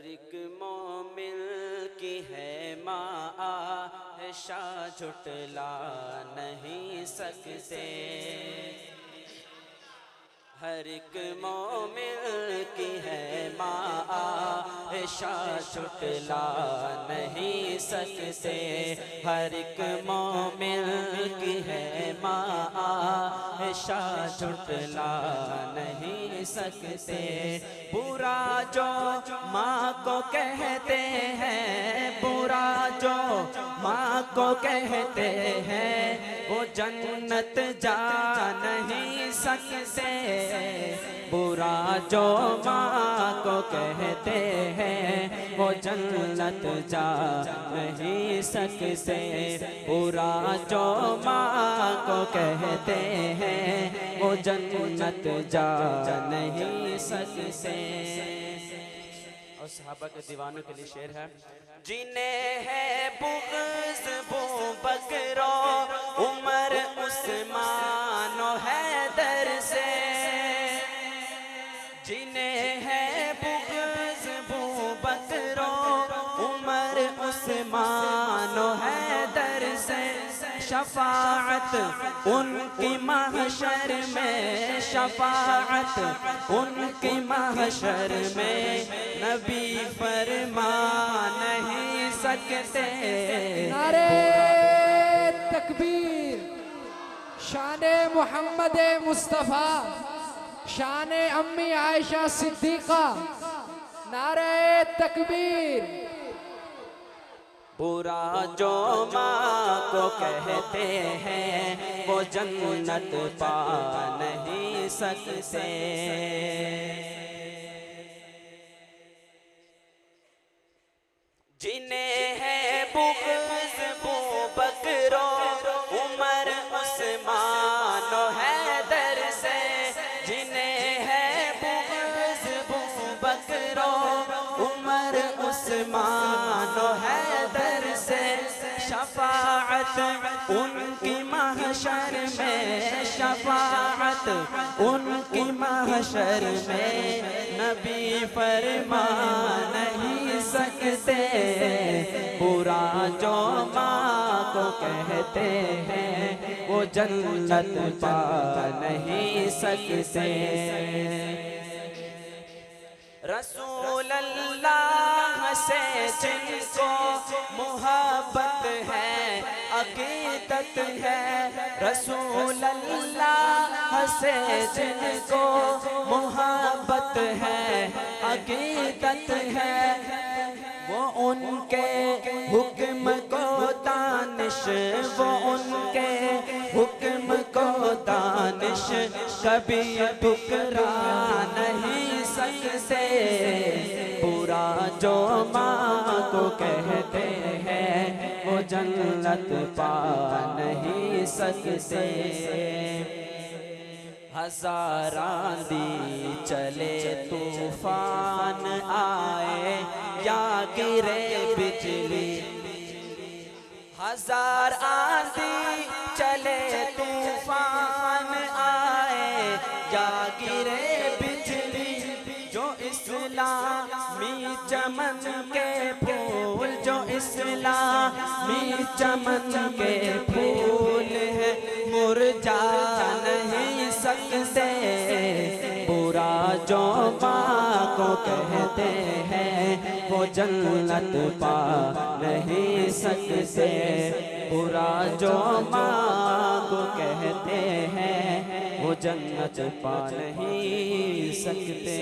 हर एक मोमिन की है माँ आयशा, झुटला नहीं सकते। हर एक मोमिन की है माँ आयशा, झुटला नहीं सकते। हर एक मोमिन की है माँ आयशा, झुटला नहीं सकते। बुरा जो माँ को कहते हैं, बुरा जो माँ को कहते हैं, वो जन्नत जा नहीं सकते। बुरा जो माँ को कहते हैं, वो जन्नत जा नहीं सकते। बुरा जो माँ को कहते हैं, वो जन्नत जा नहीं सकते। और सहाबा के दीवानों के लिए शेर है। जिन्हें है बुग़्ज़ बू बकरो, उमर उस्मान और हैदर से। जिन्हें है बुग़्ज़ बू बकरो, उमर उस्मान और हैदर से। शफाअत उनकी महशर में, शफाअत उनकी महशर में, नबी फरमा नहीं सकते। नारे तकबीर, शाने मोहम्मद मुस्तफ़ा, शाने अम्मी आयशा सिद्दीक़ा, नारे तकबीर। बुरा जो माँ को कहते हैं, वो जन्नत पा नहीं सकते। जिन्हें है बुग़्ज़ बू बकरो, उमर उस्मान और हैदर से। जिन्हें है बुग़्ज़ बू बकरो, उमर उस्मान और हैदर से। शफाअत उनकी महशर में, शफाअत उनकी महशर में, नबी फरमा नहीं सकते। बुरा जो माँ को कहते हैं, वो जन्नत पा नहीं सकते। रसूल अल्लाह से जिनको मोहब्बत है, अकीदत है। रसूल अल्लाह से जिनको मोहब्बत है, अकीदत है, वो उनके हुक्म को दानिश, वो उनके हुक्म को दानिश कभी ठुकरा नहीं सकते। बुरा जो माँ को कहते हैं, वो जन्नत पा नहीं सकते। हजार आंधी चले तूफान आए, या गिरे बिजली। हजार आंधी चले तूफान आए, या गिरे बिजली। जो इस्लामी चमन के फूल, जो इस्लामी चमन के फूल है, मुरझा नहीं सकते। बुरा जो माँ को कहते हैं, वो जन्नत पा नहीं सकते। बुरा जो माँ को कहते हैं, वो जन्नत पा नहीं सकते।